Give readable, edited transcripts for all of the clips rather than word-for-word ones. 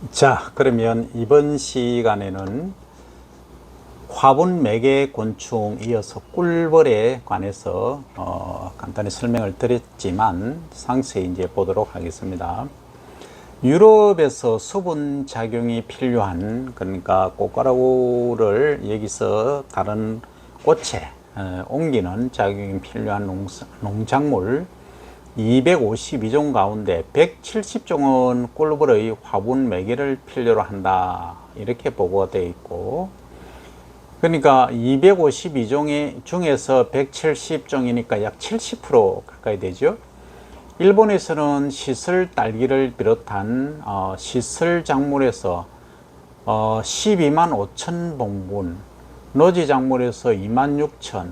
자, 그러면 이번 시간에는 화분 매개 곤충 이어서 꿀벌에 관해서 간단히 설명을 드렸지만 상세히 이제 보도록 하겠습니다. 유럽에서 수분 작용이 필요한, 그러니까 꽃가루를 여기서 다른 꽃에 옮기는 작용이 필요한 농작물 252종 가운데 170종은 꿀벌의 화분 매개를 필요로 한다, 이렇게 보고가 되어 있고, 그러니까 252종의 중에서 170종이니까 약 70% 가까이 되죠. 일본에서는 시설 딸기를 비롯한 시설 작물에서 12만 5천 봉분, 노지 작물에서 2만 6천,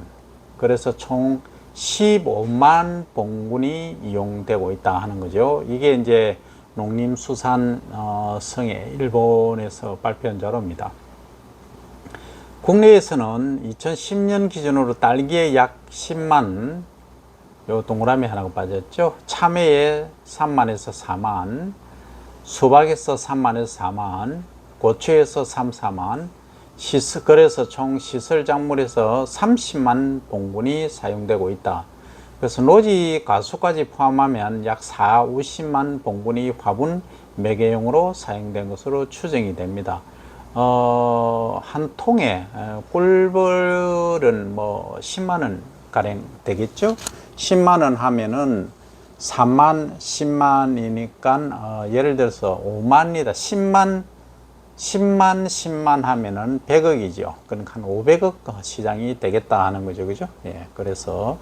그래서 총 15만 봉분이 이용되고 있다 하는 거죠. 이게 이제 농림수산성의 일본에서 발표한 자료입니다. 국내에서는 2010년 기준으로 딸기에 약 10만, 요 동그라미 하나가 빠졌죠. 참외에 3만에서 4만, 수박에서 3만에서 4만, 고추에서 3, 4만, 그래서 총 시설 작물에서 30만 봉분이 사용되고 있다. 그래서 노지 가수까지 포함하면 약 4, 50만 봉분이 화분 매개용으로 사용된 것으로 추정이 됩니다. 한 통에 꿀벌은 뭐 10만원 가량 되겠죠. 10만원 하면은 3만 10만이니까 예를 들어서 5만이다. 10만 하면은 100억이죠. 그러니까 한 500억 시장이 되겠다 하는 거죠. 그죠? 예, 그래서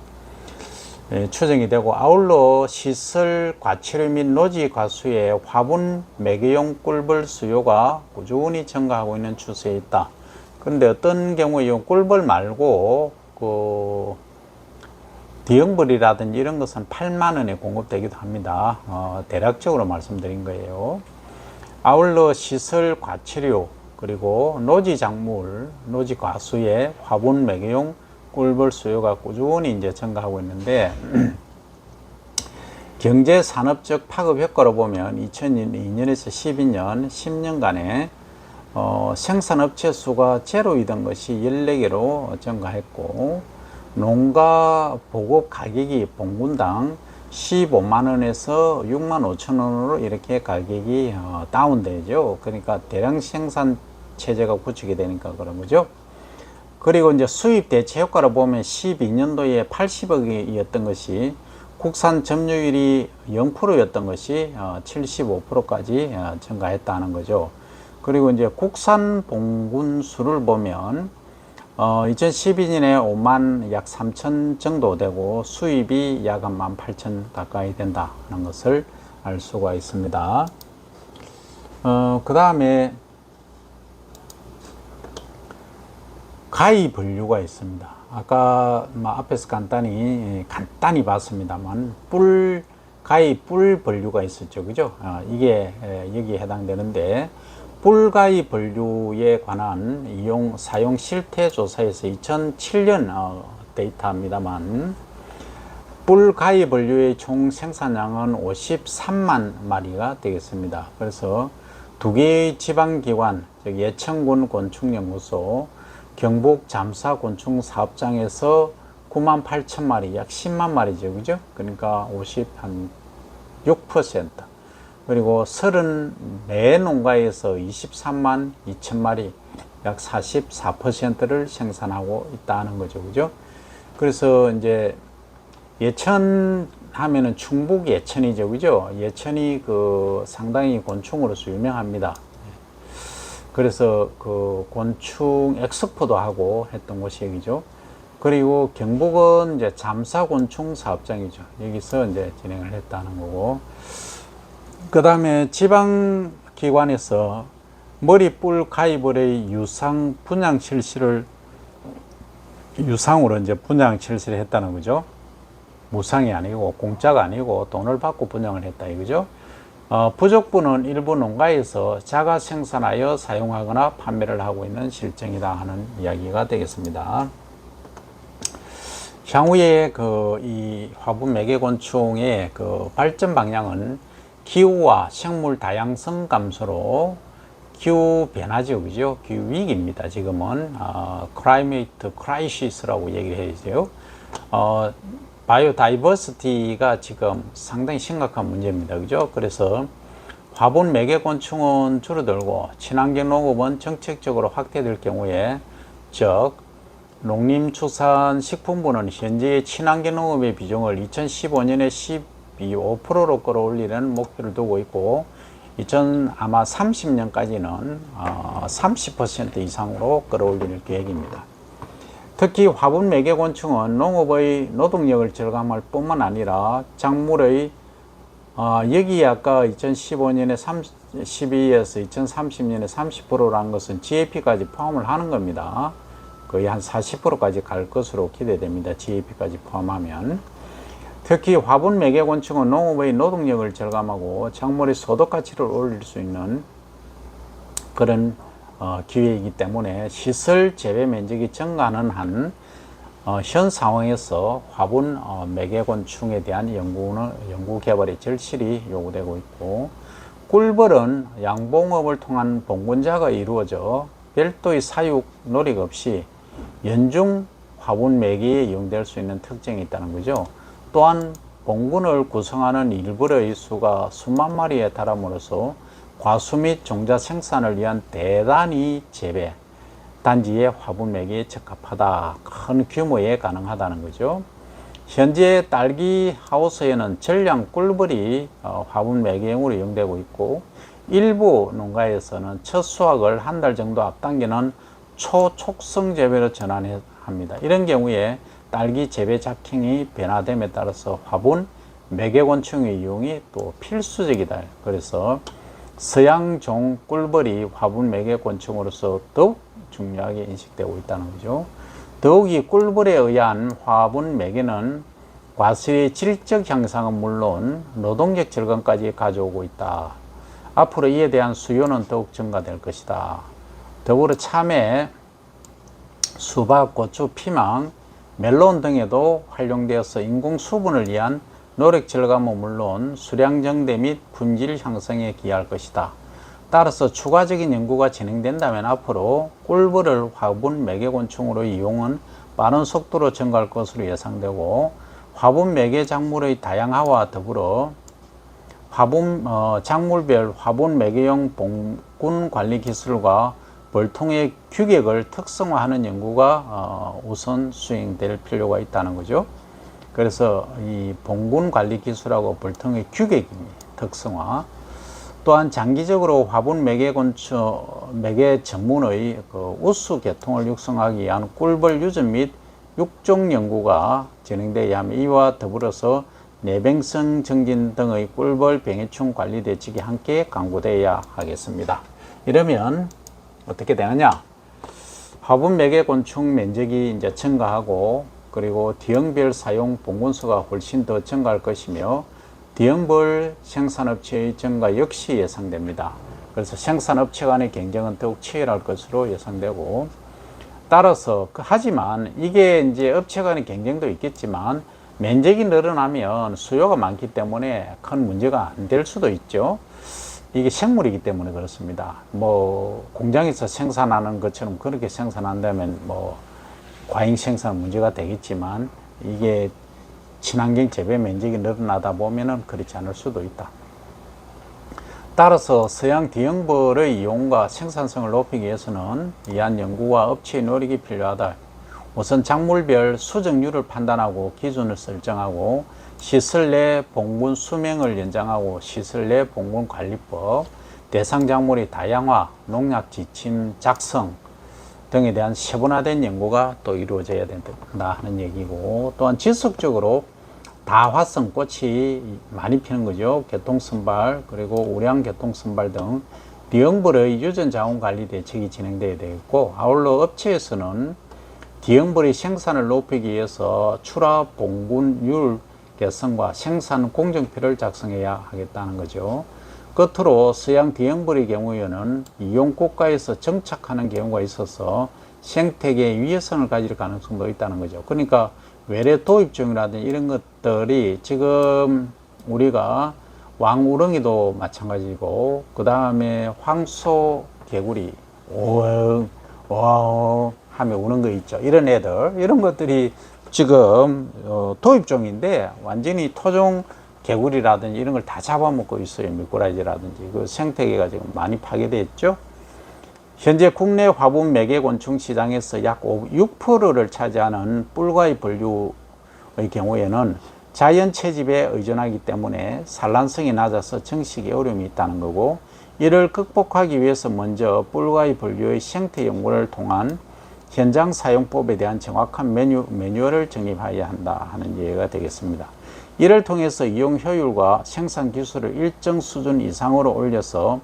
추정이 되고, 아울러 시설 과치료 및 노지 과수의 화분 매개용 꿀벌 수요가 꾸준히 증가하고 있는 추세에 있다. 그런데 어떤 경우에 이 꿀벌 말고 대형벌이라든지 이런 것은 8만 원에 공급되기도 합니다. 대략적으로 말씀드린 거예요. 아울러 시설 과치료 그리고 노지 작물, 노지 과수의 화분 매개용 꿀벌 수요가 꾸준히 이제 증가하고 있는데, 경제 산업적 파급 효과로 보면 2002년에서 12년 10년간에 생산업체 수가 제로이던 것이 14개로 증가했고, 농가 보급 가격이 봉분당 15만 원에서 6만 5천 원으로 이렇게 가격이 다운되죠. 그러니까 대량 생산 체제가 구축이 되니까 그런 거죠. 그리고 이제 수입 대체 효과를 보면 12년도에 80억이었던 것이 국산 점유율이 0%였던 것이 75%까지 증가했다는 거죠. 그리고 이제 국산 봉분 수를 보면 2012년에 5만 약 3천 정도 되고 수입이 약 18,000 가까이 된다는 것을 알 수가 있습니다. 그 다음에 가위 분류가 있습니다. 아까 앞에서 간단히 봤습니다만 가위 뿔 분류가 있었죠. 그죠? 이게 여기에 해당되는데, 뿔가위 분류에 관한 사용 실태 조사에서 2007년 데이터입니다만, 뿔가위 분류의 총 생산량은 53만 마리가 되겠습니다. 그래서 두 개의 지방기관, 즉 예천군 곤충연구소, 경북 잠사곤충 사업장에서 9만 8천 마리, 약 10만 마리죠. 그죠? 그러니까 56%. 그리고 34 농가에서 23만 2천 마리, 약 44%를 생산하고 있다는 거죠. 그죠? 그래서 이제 예천 하면은 충북 예천이죠. 그죠? 예천이 상당히 곤충으로서 유명합니다. 그래서 곤충 엑스포도 하고 했던 곳이 여기죠. 그리고 경북은 이제 잠사곤충 사업장이죠. 여기서 이제 진행을 했다는 거고, 그 다음에 지방기관에서 머리뿔 가위벌의 유상으로 이제 분양 실시를 했다는 거죠. 무상이 아니고 공짜가 아니고 돈을 받고 분양을 했다 이거죠. 부족분은 일부 농가에서 자가 생산하여 사용하거나 판매를 하고 있는 실정이다 하는 이야기가 되겠습니다. 향후에 이 화분 매개곤충의 발전 방향은 기후와 생물 다양성 감소로 기후 변화죠, 그죠? 기후 위기입니다. 지금은 climate crisis라고 얘기를 해야죠. 바이오다이버시티가 지금 상당히 심각한 문제입니다, 그죠? 그래서 화분 매개곤충은 줄어들고 친환경 농업은 정책적으로 확대될 경우에, 즉 농림축산식품부는 현재 친환경 농업의 비중을 2015년에 12.5%로 끌어올리는 목표를 두고 있고, 아마 30년까지는 30% 이상으로 끌어올릴 계획입니다. 특히 화분 매개곤충은 농업의 노동력을 절감할 뿐만 아니라 작물의 여기 아까 2015년에 12에서 2030년에 30%라는 것은 GAP까지 포함을 하는 겁니다. 거의 한 40%까지 갈 것으로 기대됩니다. GAP까지 포함하면. 특히 화분 매개곤충은 농업의 노동력을 절감하고 작물의 소득 가치를 올릴 수 있는 그런 기회이기 때문에 시설 재배 면적이 증가하는 한 현 상황에서 화분 매개곤충에 대한 연구 개발이 절실히 요구되고 있고, 꿀벌은 양봉업을 통한 봉군자가 이루어져 별도의 사육 노력 없이 연중 화분 매개에 이용될 수 있는 특징이 있다는 거죠. 또한 봉군을 구성하는 일벌의 수가 수만 마리에 달함으로써 과수 및 종자 생산을 위한 대단위 재배 단지의 화분 매개에 적합하다, 큰 규모에 가능하다는 거죠. 현재 딸기 하우스에는 전량 꿀벌이 화분 매개용으로 이용되고 있고, 일부 농가에서는 첫 수확을 한 달 정도 앞당기는 초촉성 재배로 전환합니다. 이런 경우에 딸기 재배 작행이 변화됨에 따라서 화분 매개곤충의 이용이 또 필수적이다. 그래서 서양종 꿀벌이 화분 매개곤충으로서 더욱 중요하게 인식되고 있다는 거죠. 더욱이 꿀벌에 의한 화분 매개는 과수의 질적 향상은 물론 노동력 절감까지 가져오고 있다. 앞으로 이에 대한 수요는 더욱 증가될 것이다. 더불어 참외, 수박, 고추, 피망, 멜론 등에도 활용되어서 인공 수분을 위한 노력 절감은 물론 수량 증대 및 품질 향상에 기여할 것이다. 따라서 추가적인 연구가 진행된다면 앞으로 꿀벌을 화분 매개곤충으로 이용은 빠른 속도로 증가할 것으로 예상되고, 화분 매개 작물의 다양화와 더불어 작물별 화분 매개용 봉군 관리 기술과 벌통의 규격을 특성화하는 연구가 우선 수행될 필요가 있다는 거죠. 그래서 이 봉군 관리 기술하고 벌통의 규격 특성화, 또한 장기적으로 화분 매개 전문의 우수 계통을 육성하기 위한 꿀벌 유전 및 육종 연구가 진행되어야 하며, 이와 더불어서 내병성 증진 등의 꿀벌 병해충 관리 대책이 함께 강구되어야 하겠습니다. 이러면 어떻게 되느냐? 화분 매개곤충 면적이 이제 증가하고, 그리고 D형별 사용 봉군수가 훨씬 더 증가할 것이며, D형별 생산업체의 증가 역시 예상됩니다. 그래서 생산업체 간의 경쟁은 더욱 치열할 것으로 예상되고, 따라서 하지만 이게 이제 업체 간의 경쟁도 있겠지만 면적이 늘어나면 수요가 많기 때문에 큰 문제가 안 될 수도 있죠. 이게 생물이기 때문에 그렇습니다. 뭐 공장에서 생산하는 것처럼 그렇게 생산한다면 뭐 과잉 생산 문제가 되겠지만, 이게 친환경 재배 면적이 늘어나다 보면은 그렇지 않을 수도 있다. 따라서 서양 D형벌의 이용과 생산성을 높이기 위해서는 이한 연구와 업체의 노력이 필요하다. 우선 작물별 수정률을 판단하고 기준을 설정하고, 시설 내 봉군 수명을 연장하고 시설 내 봉군 관리법, 대상 작물의 다양화, 농약 지침 작성 등에 대한 세분화된 연구가 또 이루어져야 된다 하는 얘기고, 또한 지속적으로 다화성 꽃이 많이 피는 거죠. 개통선발, 그리고 우량 개통선발 등 D형벌의 유전 자원 관리 대책이 진행되어야 되겠고, 아울러 업체에서는 D형벌의 생산을 높이기 위해서 출하 봉군율 개선과 생산 공정표를 작성해야 하겠다는 거죠. 끝으로 서양 D형벌의 경우에는 이용 국가에서 정착하는 경우가 있어서 생태계에 위해성을 가질 가능성도 있다는 거죠. 그러니까 외래 도입 중이라든지 이런 것들이 지금 우리가 왕우렁이도 마찬가지고, 그 다음에 황소 개구리, 오 하며 우는 거 있죠. 이런 애들, 이런 것들이 지금 도입종인데 완전히 토종 개구리라든지 이런 걸 다 잡아먹고 있어요. 미꾸라지라든지. 그 생태계가 지금 많이 파괴됐죠. 현재 국내 화분 매개곤충 시장에서 약 6%를 차지하는 뿔과의 벌류의 경우에는 자연 채집에 의존하기 때문에 산란성이 낮아서 정식에 어려움이 있다는 거고, 이를 극복하기 위해서 먼저 뿔과의 벌류의 생태 연구를 통한 현장 사용법에 대한 정확한 매뉴얼을 정립해야 한다 하는 이해가 되겠습니다. 이를 통해서 이용 효율과 생산 기술을 일정 수준 이상으로 올려서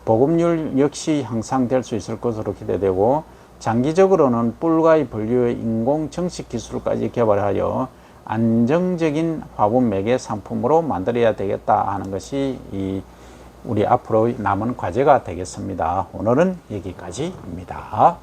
보급률 역시 향상될 수 있을 것으로 기대되고, 장기적으로는 뿔과의 분류의 인공 정식 기술까지 개발하여 안정적인 화분 매개 상품으로 만들어야 되겠다 하는 것이 우리 앞으로 남은 과제가 되겠습니다. 오늘은 여기까지입니다.